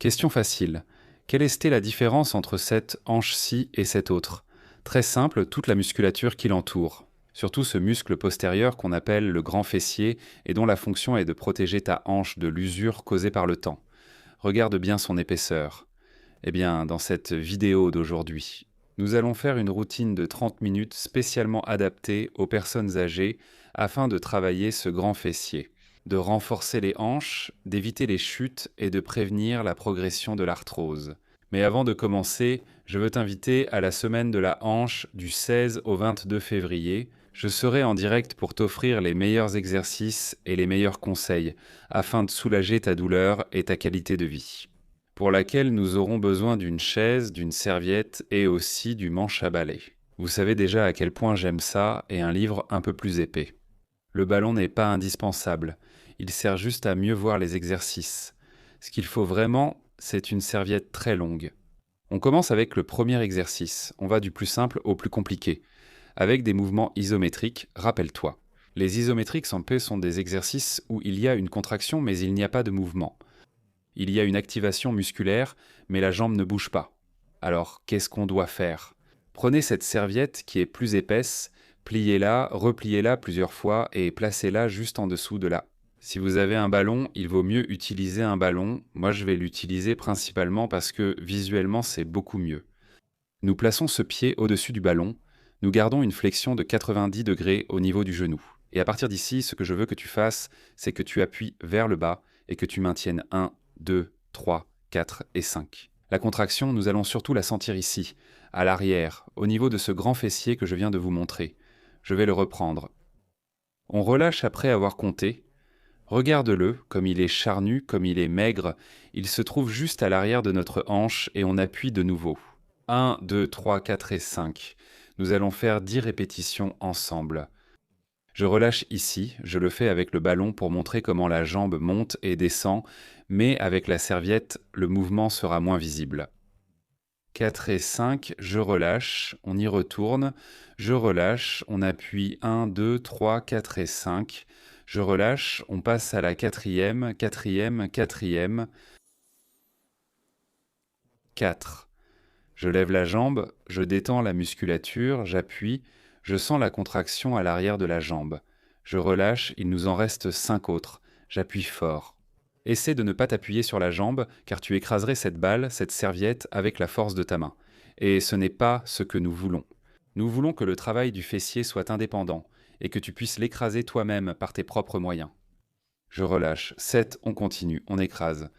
Question facile. Quelle était la différence entre cette hanche-ci et cette autre? Très simple, toute la musculature qui l'entoure. Surtout ce muscle postérieur qu'on appelle le grand fessier et dont la fonction est de protéger ta hanche de l'usure causée par le temps. Regarde bien son épaisseur. Eh bien, dans cette vidéo d'aujourd'hui, nous allons faire une routine de 30 minutes spécialement adaptée aux personnes âgées afin de travailler ce grand fessier, de renforcer les hanches, d'éviter les chutes et de prévenir la progression de l'arthrose. Mais avant de commencer, je veux t'inviter à la semaine de la hanche du 16 au 22 février. Je serai en direct pour t'offrir les meilleurs exercices et les meilleurs conseils afin de soulager ta douleur et ta qualité de vie, pour laquelle nous aurons besoin d'une chaise, d'une serviette et aussi du manche à balai. Vous savez déjà à quel point j'aime ça et un livre un peu plus épais. Le ballon n'est pas indispensable, il sert juste à mieux voir les exercices. Ce qu'il faut vraiment, c'est une serviette très longue. On commence avec le premier exercice, on va du plus simple au plus compliqué, avec des mouvements isométriques, rappelle-toi. Les isométriques en paix sont des exercices où il y a une contraction mais il n'y a pas de mouvement. Il y a une activation musculaire, mais la jambe ne bouge pas. Alors, qu'est-ce qu'on doit faire? Prenez cette serviette qui est plus épaisse, pliez-la, repliez-la plusieurs fois et placez-la juste en dessous de là. Si vous avez un ballon, il vaut mieux utiliser un ballon. Moi, je vais l'utiliser principalement parce que visuellement, c'est beaucoup mieux. Nous plaçons ce pied au-dessus du ballon. Nous gardons une flexion de 90 degrés au niveau du genou. Et à partir d'ici, ce que je veux que tu fasses, c'est que tu appuies vers le bas et que tu maintiennes 1, 2, 3, 4 et 5. La contraction, nous allons surtout la sentir ici, à l'arrière, au niveau de ce grand fessier que je viens de vous montrer. Je vais le reprendre. On relâche après avoir compté. Regarde-le, comme il est charnu, comme il est maigre, il se trouve juste à l'arrière de notre hanche et on appuie de nouveau. 1, 2, 3, 4 et 5. Nous allons faire 10 répétitions ensemble. Je relâche ici, je le fais avec le ballon pour montrer comment la jambe monte et descend, mais avec la serviette, le mouvement sera moins visible. 4 et 5, je relâche, on y retourne, je relâche, on appuie 1, 2, 3, 4 et 5, je relâche, on passe à la quatrième, 4. Je lève la jambe, je détends la musculature, j'appuie, je sens la contraction à l'arrière de la jambe. Je relâche, il nous en reste 5 autres. J'appuie fort. Essaie de ne pas t'appuyer sur la jambe, car tu écraserais cette balle, cette serviette, avec la force de ta main. Et ce n'est pas ce que nous voulons. Nous voulons que le travail du fessier soit indépendant, et que tu puisses l'écraser toi-même par tes propres moyens. Je relâche. 7, on continue, on écrase.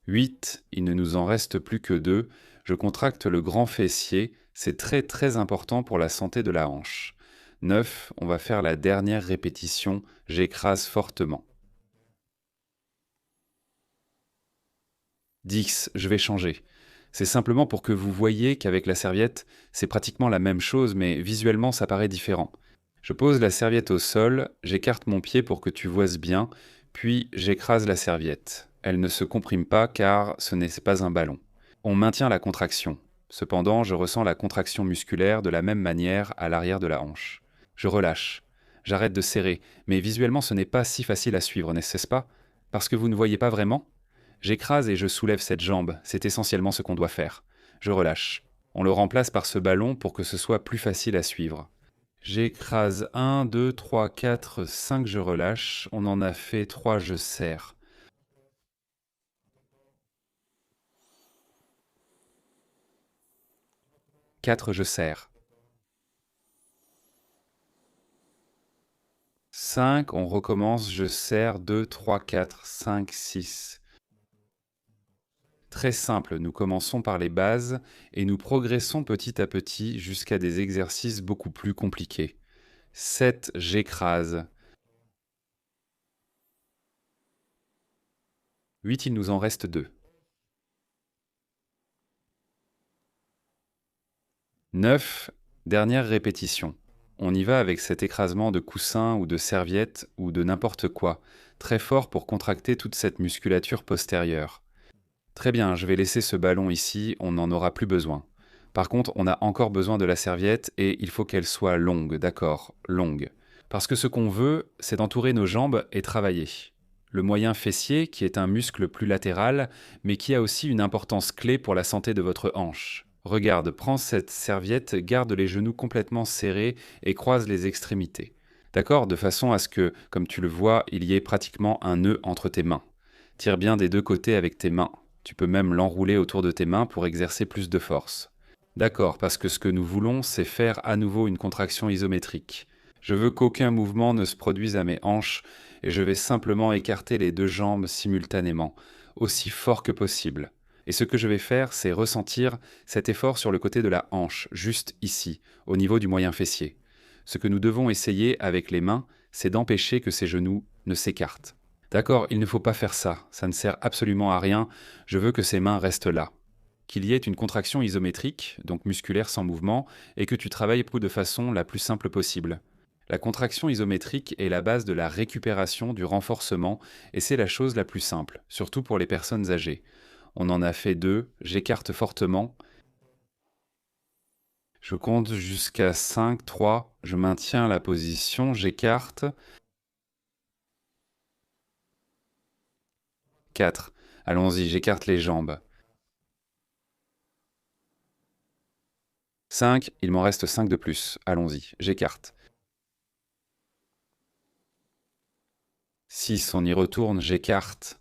8, il ne nous en reste plus que 2. Je contracte le grand fessier, c'est très très important pour la santé de la hanche. 9, on va faire la dernière répétition, j'écrase fortement. 10, je vais changer. C'est simplement pour que vous voyez qu'avec la serviette, c'est pratiquement la même chose, mais visuellement ça paraît différent. Je pose la serviette au sol, j'écarte mon pied pour que tu voies bien, puis j'écrase la serviette. Elle ne se comprime pas car ce n'est pas un ballon. On maintient la contraction. Cependant, je ressens la contraction musculaire de la même manière à l'arrière de la hanche. Je relâche. J'arrête de serrer, mais visuellement ce n'est pas si facile à suivre, n'est-ce pas? Parce que vous ne voyez pas vraiment? J'écrase et je soulève cette jambe, c'est essentiellement ce qu'on doit faire. Je relâche. On le remplace par ce ballon pour que ce soit plus facile à suivre. J'écrase 1, 2, 3, 4, 5, je relâche. On en a fait 3, je serre. 4, je serre. 5, on recommence, je serre. 2, 3, 4, 5, 6. Très simple, nous commençons par les bases et nous progressons petit à petit jusqu'à des exercices beaucoup plus compliqués. 7, j'écrase. 8, il nous en reste 2. 9, dernière répétition. On y va avec cet écrasement de coussin ou de serviette ou de n'importe quoi, très fort pour contracter toute cette musculature postérieure. Très bien, je vais laisser ce ballon ici, on n'en aura plus besoin. Par contre, on a encore besoin de la serviette et il faut qu'elle soit longue, d'accord, longue. Parce que ce qu'on veut, c'est d'entourer nos jambes et travailler. le moyen fessier, qui est un muscle plus latéral, mais qui a aussi une importance clé pour la santé de votre hanche. Regarde, prends cette serviette, garde les genoux complètement serrés et croise les extrémités. D'accord? De façon à ce que, comme tu le vois, il y ait pratiquement un nœud entre tes mains. Tire bien des deux côtés avec tes mains. Tu peux même l'enrouler autour de tes mains pour exercer plus de force. D'accord, parce que ce que nous voulons, c'est faire à nouveau une contraction isométrique. Je veux qu'aucun mouvement ne se produise à mes hanches et je vais simplement écarter les deux jambes simultanément, aussi fort que possible. Et ce que je vais faire, c'est ressentir cet effort sur le côté de la hanche, juste ici, au niveau du moyen fessier. Ce que nous devons essayer avec les mains, c'est d'empêcher que ces genoux ne s'écartent. D'accord, il ne faut pas faire ça, ça ne sert absolument à rien, je veux que ces mains restent là. Qu'il y ait une contraction isométrique, donc musculaire sans mouvement, et que tu travailles de façon la plus simple possible. La contraction isométrique est la base de la récupération, du renforcement, et c'est la chose la plus simple, surtout pour les personnes âgées. On en a fait 2, j'écarte fortement, je compte jusqu'à 5, 3, je maintiens la position, j'écarte, 4, allons-y, j'écarte les jambes. 5, il m'en reste 5 de plus, allons-y, j'écarte. 6, on y retourne, j'écarte.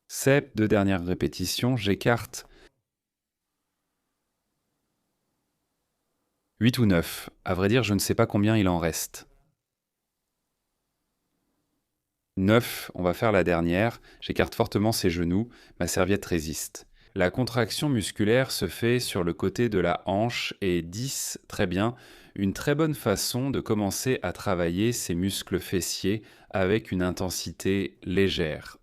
7, 2 dernières répétitions, j'écarte. 8 ou 9, à vrai dire, je ne sais pas combien il en reste. 9, on va faire la dernière, j'écarte fortement ses genoux, ma serviette résiste. La contraction musculaire se fait sur le côté de la hanche et 10, très bien, une très bonne façon de commencer à travailler ces muscles fessiers avec une intensité légère.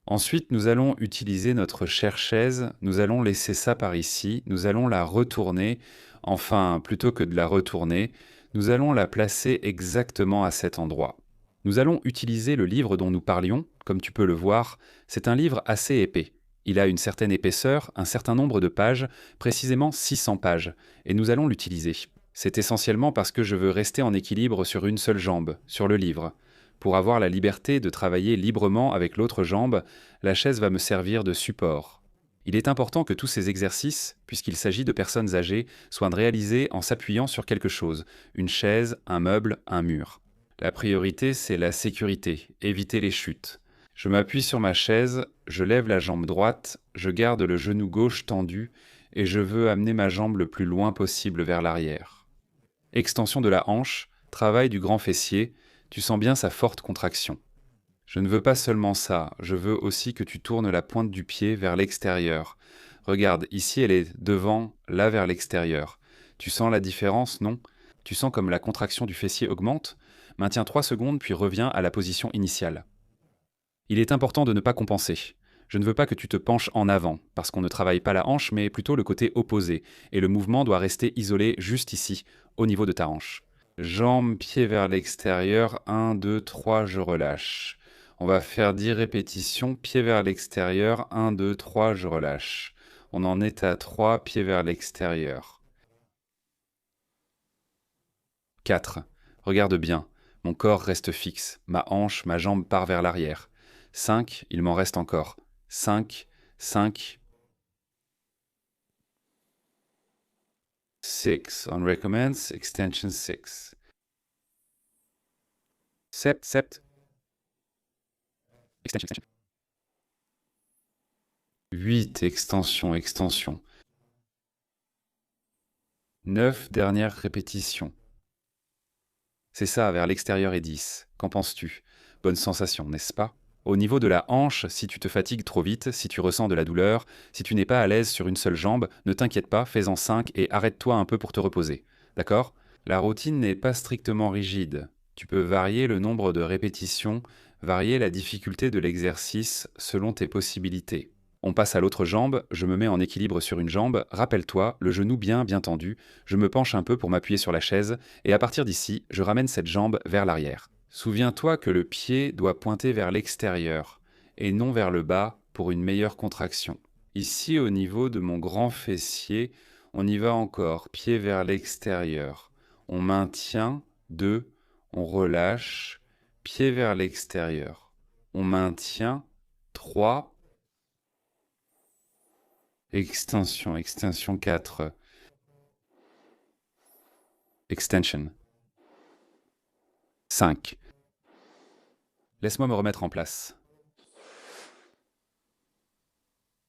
Ensuite, nous allons utiliser notre chère chaise, nous allons laisser ça par ici, nous allons la retourner, enfin, plutôt que de la retourner, nous allons la placer exactement à cet endroit. Nous allons utiliser le livre dont nous parlions, comme tu peux le voir, c'est un livre assez épais. Il a une certaine épaisseur, un certain nombre de pages, précisément 600 pages, et nous allons l'utiliser. C'est essentiellement parce que je veux rester en équilibre sur une seule jambe, sur le livre. Pour avoir la liberté de travailler librement avec l'autre jambe, la chaise va me servir de support. Il est important que tous ces exercices, puisqu'il s'agit de personnes âgées, soient réalisés en s'appuyant sur quelque chose, une chaise, un meuble, un mur. La priorité, c'est la sécurité, éviter les chutes. Je m'appuie sur ma chaise, je lève la jambe droite, je garde le genou gauche tendu et je veux amener ma jambe le plus loin possible vers l'arrière. Extension de la hanche, travail du grand fessier, tu sens bien sa forte contraction. Je ne veux pas seulement ça, je veux aussi que tu tournes la pointe du pied vers l'extérieur. Regarde, ici elle est devant, là vers l'extérieur. Tu sens la différence, non? Tu sens comme la contraction du fessier augmente? Maintiens 3 secondes puis reviens à la position initiale. Il est important de ne pas compenser. Je ne veux pas que tu te penches en avant, parce qu'on ne travaille pas la hanche, mais plutôt le côté opposé, et le mouvement doit rester isolé juste ici, au niveau de ta hanche. Jambes, pieds vers l'extérieur, 1, 2, 3, je relâche. On va faire 10 répétitions, pieds vers l'extérieur, 1, 2, 3, je relâche. On en est à 3, pieds vers l'extérieur. 4. Regarde bien, mon corps reste fixe, ma hanche, ma jambe part vers l'arrière. 5, il m'en reste encore. 5, 5. 6, on recommence, extension 6. 7, 7. Extension, extension. 8, extension, extension. 9, dernière répétition. C'est ça, vers l'extérieur et 10. Qu'en penses-tu? Bonne sensation, n'est-ce pas? Au niveau de la hanche, si tu te fatigues trop vite, si tu ressens de la douleur, si tu n'es pas à l'aise sur une seule jambe, ne t'inquiète pas, fais-en 5 et arrête-toi un peu pour te reposer. D'accord? La routine n'est pas strictement rigide. Tu peux varier le nombre de répétitions, varier la difficulté de l'exercice selon tes possibilités. On passe à l'autre jambe, je me mets en équilibre sur une jambe, rappelle-toi, le genou bien tendu, je me penche un peu pour m'appuyer sur la chaise, et à partir d'ici, je ramène cette jambe vers l'arrière. Souviens-toi que le pied doit pointer vers l'extérieur, et non vers le bas pour une meilleure contraction. Ici, au niveau de mon grand fessier, on y va encore, pied vers l'extérieur. On maintient, 2, on relâche, pied vers l'extérieur. On maintient 3, extension, extension 4, extension 5. Laisse-moi me remettre en place.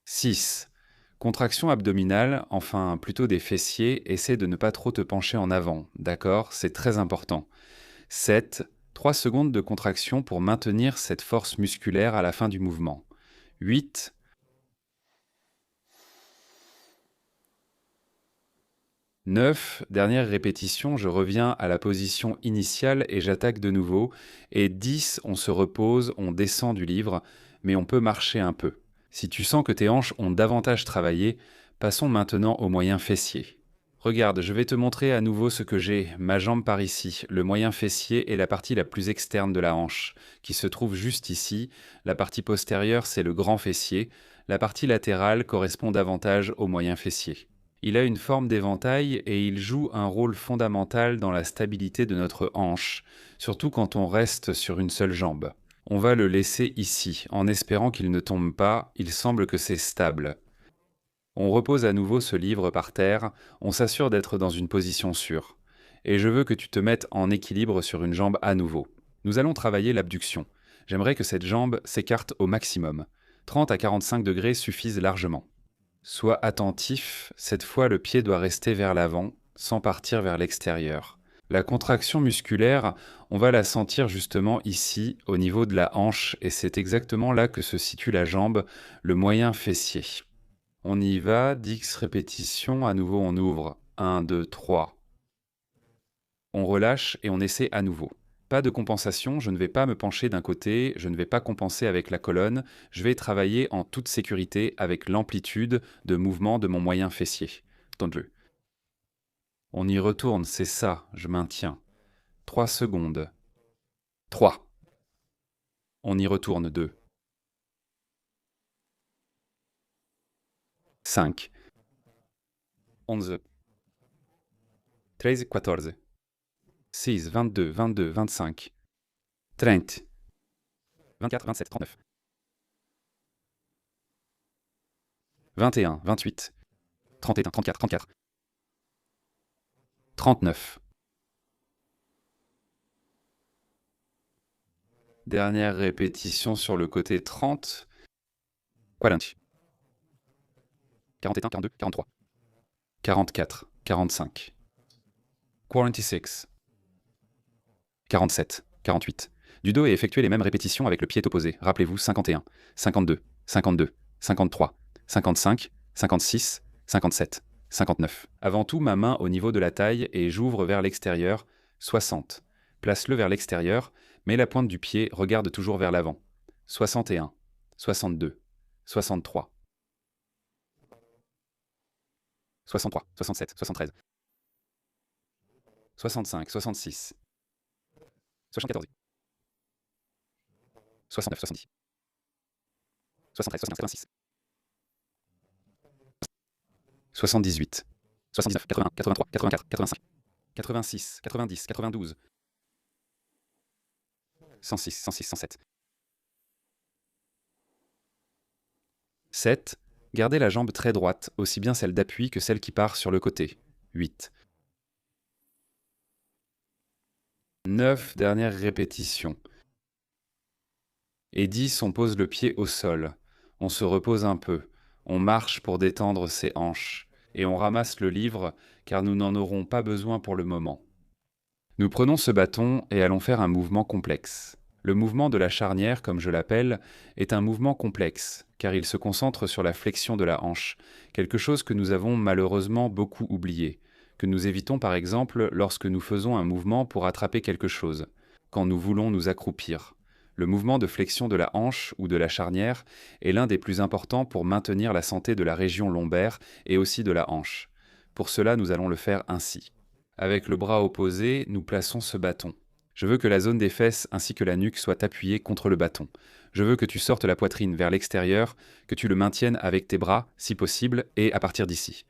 6. Contraction abdominale, enfin plutôt des fessiers, essaie de ne pas trop te pencher en avant, d'accord? C'est très important. 7. 3 secondes de contraction pour maintenir cette force musculaire à la fin du mouvement. 8. 9. Dernière répétition, je reviens à la position initiale et j'attaque de nouveau. Et 10, on se repose, on descend du livre, mais on peut marcher un peu. Si tu sens que tes hanches ont davantage travaillé, passons maintenant au moyen fessier. Regarde, je vais te montrer à nouveau ce que j'ai, ma jambe par ici. Le moyen fessier est la partie la plus externe de la hanche, qui se trouve juste ici. La partie postérieure, c'est le grand fessier. La partie latérale correspond davantage au moyen fessier. Il a une forme d'éventail et il joue un rôle fondamental dans la stabilité de notre hanche, surtout quand on reste sur une seule jambe. On va le laisser ici, en espérant qu'il ne tombe pas, il semble que c'est stable. On repose à nouveau ce livre par terre, on s'assure d'être dans une position sûre. Et je veux que tu te mettes en équilibre sur une jambe à nouveau. Nous allons travailler l'abduction. J'aimerais que cette jambe s'écarte au maximum. 30 à 45 degrés suffisent largement. Sois attentif, cette fois le pied doit rester vers l'avant, sans partir vers l'extérieur. La contraction musculaire, on va la sentir justement ici, au niveau de la hanche, et c'est exactement là que se situe la jambe, le moyen fessier. On y va, 10 répétitions, à nouveau on ouvre. 1, 2, 3. On relâche et on essaie à nouveau. Pas de compensation, je ne vais pas me pencher d'un côté, je ne vais pas compenser avec la colonne, je vais travailler en toute sécurité avec l'amplitude de mouvement de mon moyen fessier. Entendu. On y retourne, c'est ça, je maintiens. 3 secondes. 3. On y retourne 2. 5. 11. 13, 14. 6, 22, 22, 25. 30. 24, 27, 39. 21, 28. 31, 34, 34. 39. Dernière répétition sur le côté 30. 40. 41, 42, 43. 44, 45. 46. 47, 48. Du dos et effectuez les mêmes répétitions avec le pied opposé. Rappelez-vous 51, 52, 52, 53, 55, 56, 57, 59. Avant tout, ma main au niveau de la taille et j'ouvre vers l'extérieur. 60. Place-le vers l'extérieur, mais la pointe du pied regarde toujours vers l'avant. 61, 62, 63. 63, 67, 73. 65, 66. 74. 69, 70. 73, 75, 86. 78. 79, 80, 83, 84, 85. 86, 90, 92. 106, 106, 107. 7. Gardez la jambe très droite, aussi bien celle d'appui que celle qui part sur le côté. 8. 9. Dernière répétition. Et 10. On pose le pied au sol. On se repose un peu. On marche pour détendre ses hanches. Et on ramasse le livre, car nous n'en aurons pas besoin pour le moment. Nous prenons ce bâton et allons faire un mouvement complexe. Le mouvement de la charnière, comme je l'appelle, est un mouvement complexe, car il se concentre sur la flexion de la hanche, quelque chose que nous avons malheureusement beaucoup oublié, que nous évitons par exemple lorsque nous faisons un mouvement pour attraper quelque chose, quand nous voulons nous accroupir. Le mouvement de flexion de la hanche ou de la charnière est l'un des plus importants pour maintenir la santé de la région lombaire et aussi de la hanche. Pour cela, nous allons le faire ainsi. Avec le bras opposé, nous plaçons ce bâton. Je veux que la zone des fesses ainsi que la nuque soient appuyées contre le bâton. Je veux que tu sortes la poitrine vers l'extérieur, que tu le maintiennes avec tes bras, si possible, et à partir d'ici.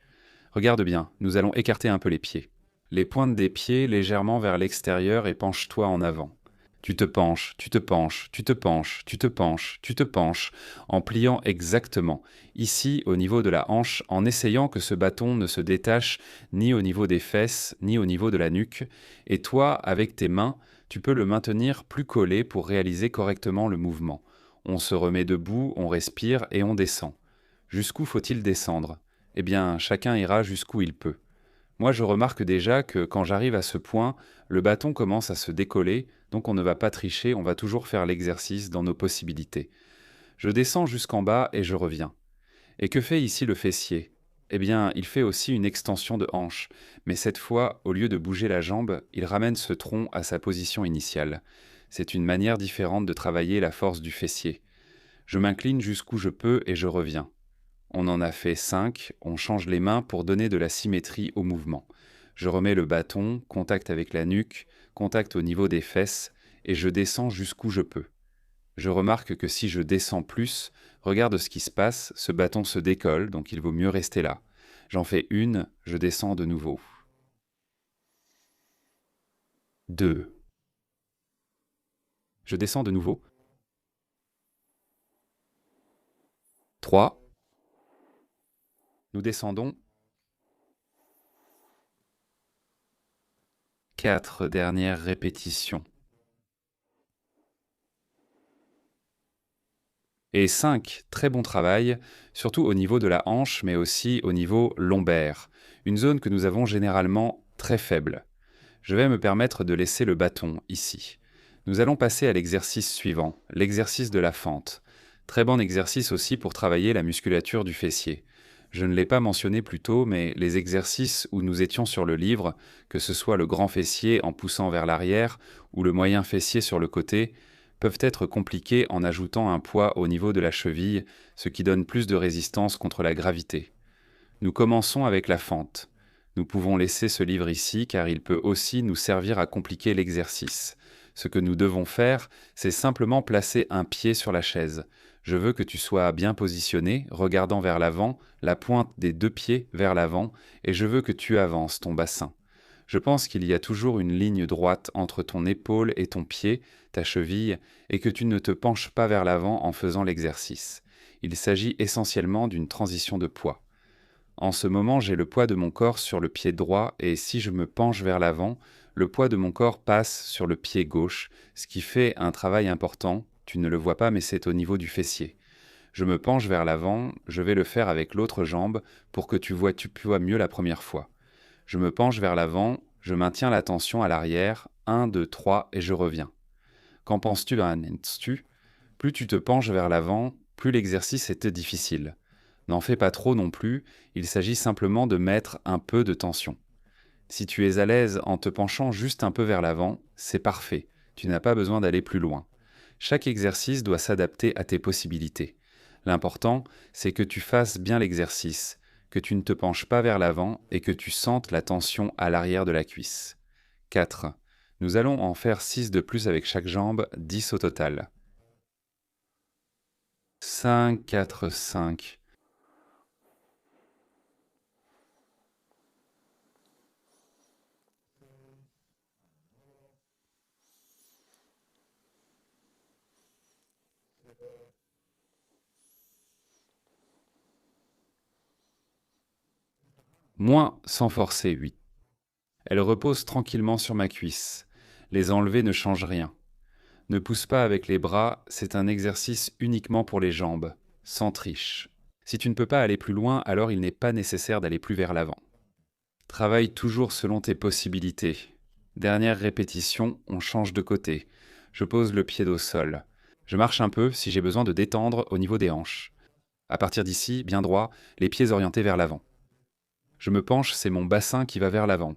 Regarde bien, nous allons écarter un peu les pieds. Les pointes des pieds légèrement vers l'extérieur et penche-toi en avant. Tu te penches, tu te penches, tu te penches, tu te penches, tu te penches, en pliant exactement, ici au niveau de la hanche, en essayant que ce bâton ne se détache ni au niveau des fesses, ni au niveau de la nuque, et toi, avec tes mains, tu peux le maintenir plus collé pour réaliser correctement le mouvement. On se remet debout, on respire et on descend. Jusqu'où faut-il descendre? Eh bien, chacun ira jusqu'où il peut. Moi, je remarque déjà que quand j'arrive à ce point, le bâton commence à se décoller, donc on ne va pas tricher, on va toujours faire l'exercice dans nos possibilités. Je descends jusqu'en bas et je reviens. Et que fait ici le fessier? Eh bien, il fait aussi une extension de hanche, mais cette fois, au lieu de bouger la jambe, il ramène ce tronc à sa position initiale. C'est une manière différente de travailler la force du fessier. Je m'incline jusqu'où je peux et je reviens. On en a fait 5, on change les mains pour donner de la symétrie au mouvement. Je remets le bâton, contact avec la nuque, contact au niveau des fesses, et je descends jusqu'où je peux. Je remarque que si je descends plus, regarde ce qui se passe, ce bâton se décolle, donc il vaut mieux rester là. J'en fais une, je descends de nouveau. 2. Je descends de nouveau. 3. Nous descendons. 4 dernières répétitions. Et 5, très bon travail, surtout au niveau de la hanche, mais aussi au niveau lombaire, une zone que nous avons généralement très faible. Je vais me permettre de laisser le bâton ici. Nous allons passer à l'exercice suivant, l'exercice de la fente. Très bon exercice aussi pour travailler la musculature du fessier. Je ne l'ai pas mentionné plus tôt, mais les exercices où nous étions sur le livre, que ce soit le grand fessier en poussant vers l'arrière ou le moyen fessier sur le côté, peuvent être compliqués en ajoutant un poids au niveau de la cheville, ce qui donne plus de résistance contre la gravité. Nous commençons avec la fente. Nous pouvons laisser ce livre ici car il peut aussi nous servir à compliquer l'exercice. Ce que nous devons faire, c'est simplement placer un pied sur la chaise. Je veux que tu sois bien positionné, regardant vers l'avant, la pointe des 2 pieds vers l'avant, et je veux que tu avances ton bassin. Je pense qu'il y a toujours une ligne droite entre ton épaule et ton pied, ta cheville, et que tu ne te penches pas vers l'avant en faisant l'exercice. Il s'agit essentiellement d'une transition de poids. En ce moment, j'ai le poids de mon corps sur le pied droit et si je me penche vers l'avant, le poids de mon corps passe sur le pied gauche, ce qui fait un travail important. Tu ne le vois pas, mais c'est au niveau du fessier. Je me penche vers l'avant, je vais le faire avec l'autre jambe pour que tu vois mieux la première fois. Je me penche vers l'avant, je maintiens la tension à l'arrière, 1, 2, 3 et je reviens. Qu'en penses-tu, Anne-tu? Plus tu te penches vers l'avant, plus l'exercice était difficile. N'en fais pas trop non plus, il s'agit simplement de mettre un peu de tension. Si tu es à l'aise en te penchant juste un peu vers l'avant, c'est parfait, tu n'as pas besoin d'aller plus loin. Chaque exercice doit s'adapter à tes possibilités. L'important, c'est que tu fasses bien l'exercice, que tu ne te penches pas vers l'avant et que tu sentes la tension à l'arrière de la cuisse. 4. Nous allons en faire 6 de plus avec chaque jambe, 10 au total. 5, 4, 5. Moins sans forcer, 8. Elle repose tranquillement sur ma cuisse. Les enlever ne change rien. Ne pousse pas avec les bras, c'est un exercice uniquement pour les jambes, sans triche. Si tu ne peux pas aller plus loin, alors il n'est pas nécessaire d'aller plus vers l'avant. Travaille toujours selon tes possibilités. Dernière répétition, on change de côté. Je pose le pied au sol. Je marche un peu si j'ai besoin de détendre au niveau des hanches. À partir d'ici, bien droit, les pieds orientés vers l'avant. Je me penche, c'est mon bassin qui va vers l'avant.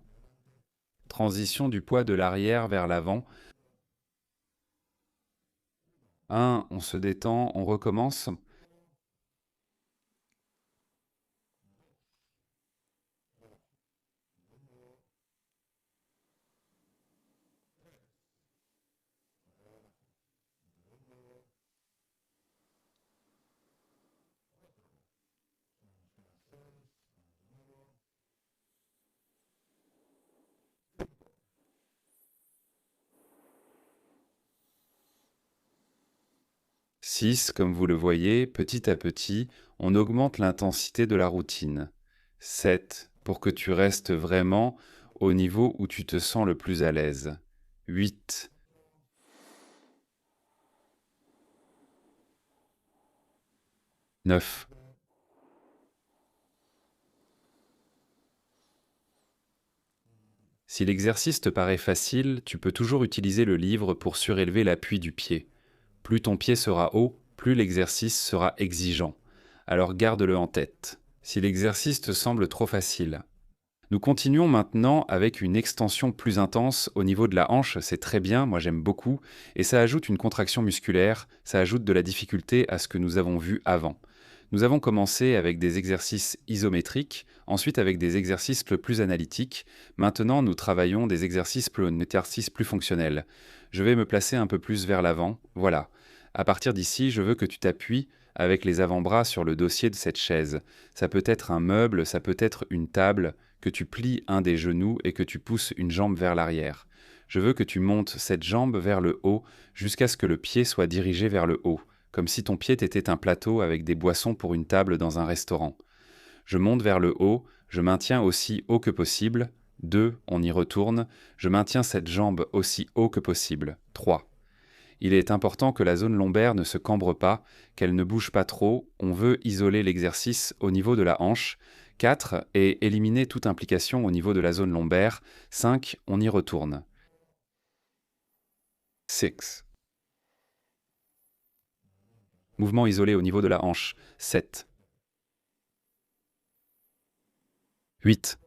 Transition du poids de l'arrière vers l'avant. 1, on se détend, on recommence. 6, comme vous le voyez, petit à petit, on augmente l'intensité de la routine. 7, pour que tu restes vraiment au niveau où tu te sens le plus à l'aise. 8, 9. Si l'exercice te paraît facile, tu peux toujours utiliser le livre pour surélever l'appui du pied. Plus ton pied sera haut, plus l'exercice sera exigeant. Alors garde-le en tête. Si l'exercice te semble trop facile. Nous continuons maintenant avec une extension plus intense au niveau de la hanche, c'est très bien, moi j'aime beaucoup, et ça ajoute une contraction musculaire, ça ajoute de la difficulté à ce que nous avons vu avant. Nous avons commencé avec des exercices isométriques, ensuite avec des exercices plus analytiques, maintenant nous travaillons des exercices plus fonctionnels. Je vais me placer un peu plus vers l'avant, voilà. À partir d'ici, je veux que tu t'appuies avec les avant-bras sur le dossier de cette chaise. Ça peut être un meuble, ça peut être une table, que tu plies un des genoux et que tu pousses une jambe vers l'arrière. Je veux que tu montes cette jambe vers le haut jusqu'à ce que le pied soit dirigé vers le haut, comme si ton pied était un plateau avec des boissons pour une table dans un restaurant. Je monte vers le haut, je maintiens aussi haut que possible. 2, on y retourne. Je maintiens cette jambe aussi haut que possible. 3. Il est important que la zone lombaire ne se cambre pas, qu'elle ne bouge pas trop. On veut isoler l'exercice au niveau de la hanche. 4. Et éliminer toute implication au niveau de la zone lombaire. 5. On y retourne. 6. Mouvement isolé au niveau de la hanche. 7. 8.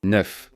9.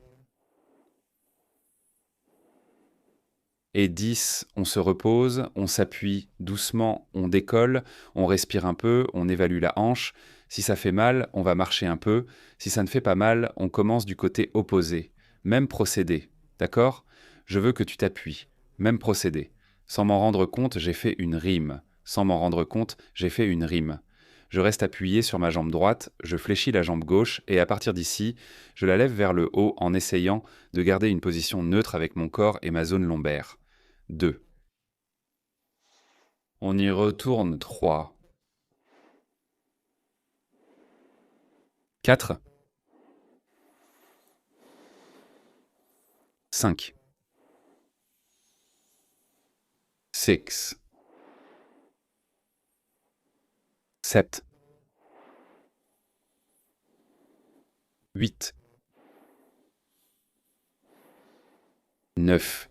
Et 10, on se repose, on s'appuie doucement, on décolle, on respire un peu, on évalue la hanche. Si ça fait mal, on va marcher un peu. Si ça ne fait pas mal, on commence du côté opposé. Même procédé, d'accord? Je veux que tu t'appuies. Même procédé. Sans m'en rendre compte, j'ai fait une rime. Sans m'en rendre compte, j'ai fait une rime. Je reste appuyé sur ma jambe droite, je fléchis la jambe gauche et à partir d'ici, je la lève vers le haut en essayant de garder une position neutre avec mon corps et ma zone lombaire. 2. On y retourne 3. 4. 5. 6. 7. 8. 9.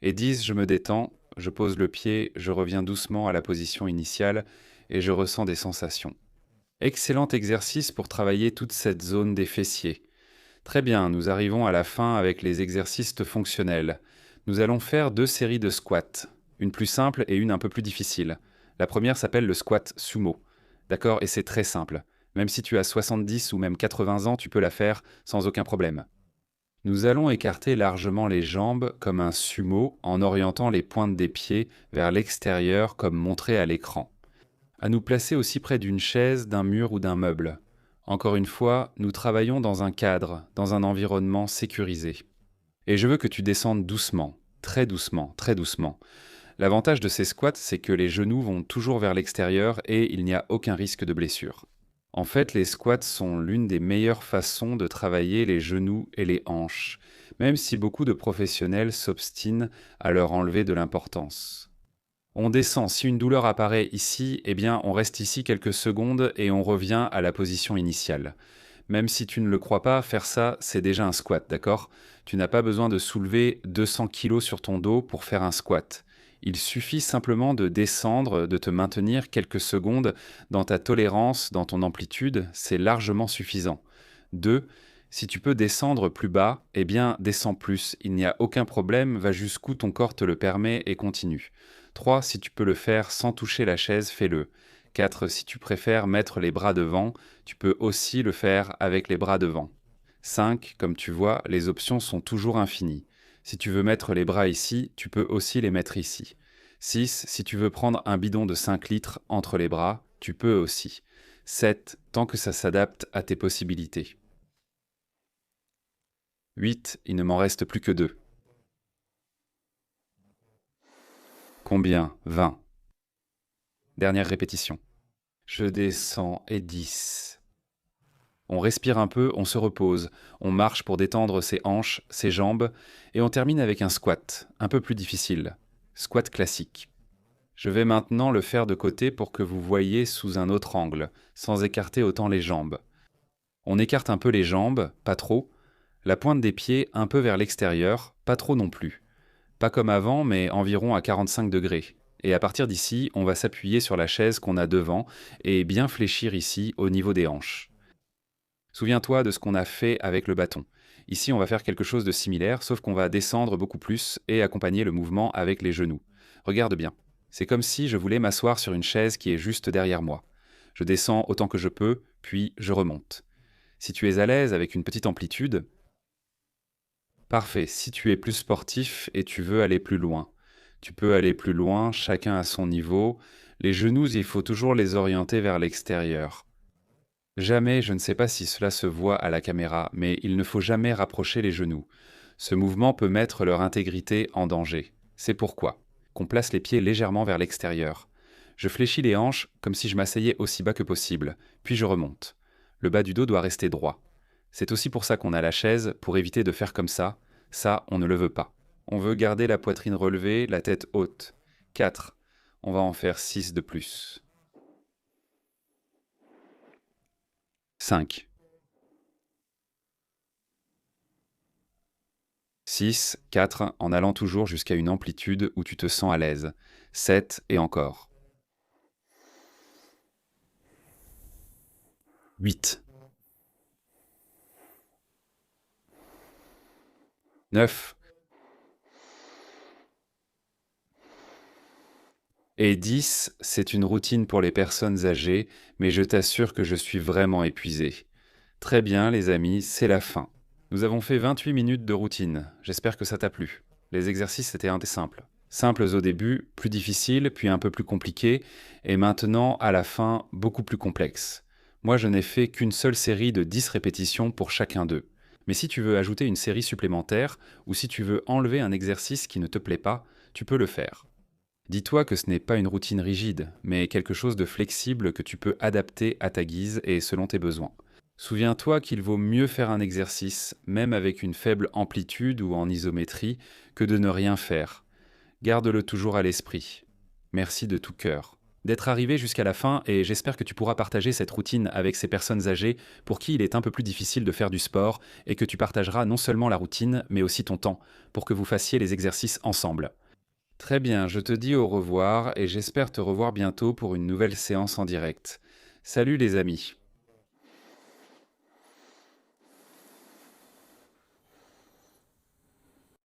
Et 10, je me détends, je pose le pied, je reviens doucement à la position initiale et je ressens des sensations. Excellent exercice pour travailler toute cette zone des fessiers. Très bien, nous arrivons à la fin avec les exercices fonctionnels. Nous allons faire 2 séries de squats, une plus simple et une un peu plus difficile. La première s'appelle le squat sumo. D'accord? Et c'est très simple. Même si tu as 70 ou même 80 ans, tu peux la faire sans aucun problème. Nous allons écarter largement les jambes comme un sumo en orientant les pointes des pieds vers l'extérieur comme montré à l'écran. À nous placer aussi près d'une chaise, d'un mur ou d'un meuble. Encore une fois, nous travaillons dans un cadre, dans un environnement sécurisé. Et je veux que tu descendes doucement, très doucement, très doucement. L'avantage de ces squats, c'est que les genoux vont toujours vers l'extérieur et il n'y a aucun risque de blessure. En fait, les squats sont l'une des meilleures façons de travailler les genoux et les hanches, même si beaucoup de professionnels s'obstinent à leur enlever de l'importance. On descend, si une douleur apparaît ici, eh bien on reste ici quelques secondes et on revient à la position initiale. Même si tu ne le crois pas, faire ça, c'est déjà un squat, d'accord? Tu n'as pas besoin de soulever 200 kilos sur ton dos pour faire un squat. Il suffit simplement de descendre, de te maintenir quelques secondes dans ta tolérance, dans ton amplitude, c'est largement suffisant. 2. Si tu peux descendre plus bas, eh bien descends plus, il n'y a aucun problème, va jusqu'où ton corps te le permet et continue. 3. Si tu peux le faire sans toucher la chaise, fais-le. 4. Si tu préfères mettre les bras devant, tu peux aussi le faire avec les bras devant. 5. Comme tu vois, les options sont toujours infinies. Si tu veux mettre les bras ici, tu peux aussi les mettre ici. 6. Si tu veux prendre un bidon de 5 litres entre les bras, tu peux aussi. 7. Tant que ça s'adapte à tes possibilités. 8. Il ne m'en reste plus que 2. Combien? 20. Dernière répétition. Je descends et 10. On respire un peu, on se repose, on marche pour détendre ses hanches, ses jambes, et on termine avec un squat, un peu plus difficile. Squat classique. Je vais maintenant le faire de côté pour que vous voyiez sous un autre angle, sans écarter autant les jambes. On écarte un peu les jambes, pas trop, la pointe des pieds un peu vers l'extérieur, pas trop non plus. Pas comme avant, mais environ à 45 degrés. Et à partir d'ici, on va s'appuyer sur la chaise qu'on a devant et bien fléchir ici au niveau des hanches. Souviens-toi de ce qu'on a fait avec le bâton. Ici, on va faire quelque chose de similaire, sauf qu'on va descendre beaucoup plus et accompagner le mouvement avec les genoux. Regarde bien. C'est comme si je voulais m'asseoir sur une chaise qui est juste derrière moi. Je descends autant que je peux, puis je remonte. Si tu es à l'aise avec une petite amplitude, parfait. Si tu es plus sportif et tu veux aller plus loin, tu peux aller plus loin, chacun à son niveau. Les genoux, il faut toujours les orienter vers l'extérieur. Jamais, je ne sais pas si cela se voit à la caméra, mais il ne faut jamais rapprocher les genoux. Ce mouvement peut mettre leur intégrité en danger. C'est pourquoi qu'on place les pieds légèrement vers l'extérieur. Je fléchis les hanches comme si je m'asseyais aussi bas que possible, puis je remonte. Le bas du dos doit rester droit. C'est aussi pour ça qu'on a la chaise, pour éviter de faire comme ça. Ça, on ne le veut pas. On veut garder la poitrine relevée, la tête haute. 4. On va en faire 6 de plus. 5. 6, 4, en allant toujours jusqu'à une amplitude où tu te sens à l'aise. 7 et encore. 8. 9. Et 10, c'est une routine pour les personnes âgées, mais je t'assure que je suis vraiment épuisé. Très bien, les amis, c'est la fin. Nous avons fait 28 minutes de routine. J'espère que ça t'a plu. Les exercices étaient simples. Simples au début, plus difficiles, puis un peu plus compliqués, et maintenant, à la fin, beaucoup plus complexes. Moi, je n'ai fait qu'une seule série de 10 répétitions pour chacun d'eux. Mais si tu veux ajouter une série supplémentaire, ou si tu veux enlever un exercice qui ne te plaît pas, tu peux le faire. Dis-toi que ce n'est pas une routine rigide, mais quelque chose de flexible que tu peux adapter à ta guise et selon tes besoins. Souviens-toi qu'il vaut mieux faire un exercice, même avec une faible amplitude ou en isométrie, que de ne rien faire. Garde-le toujours à l'esprit. Merci de tout cœur d'être arrivé jusqu'à la fin et j'espère que tu pourras partager cette routine avec ces personnes âgées pour qui il est un peu plus difficile de faire du sport et que tu partageras non seulement la routine, mais aussi ton temps pour que vous fassiez les exercices ensemble. Très bien, je te dis au revoir et j'espère te revoir bientôt pour une nouvelle séance en direct. Salut les amis!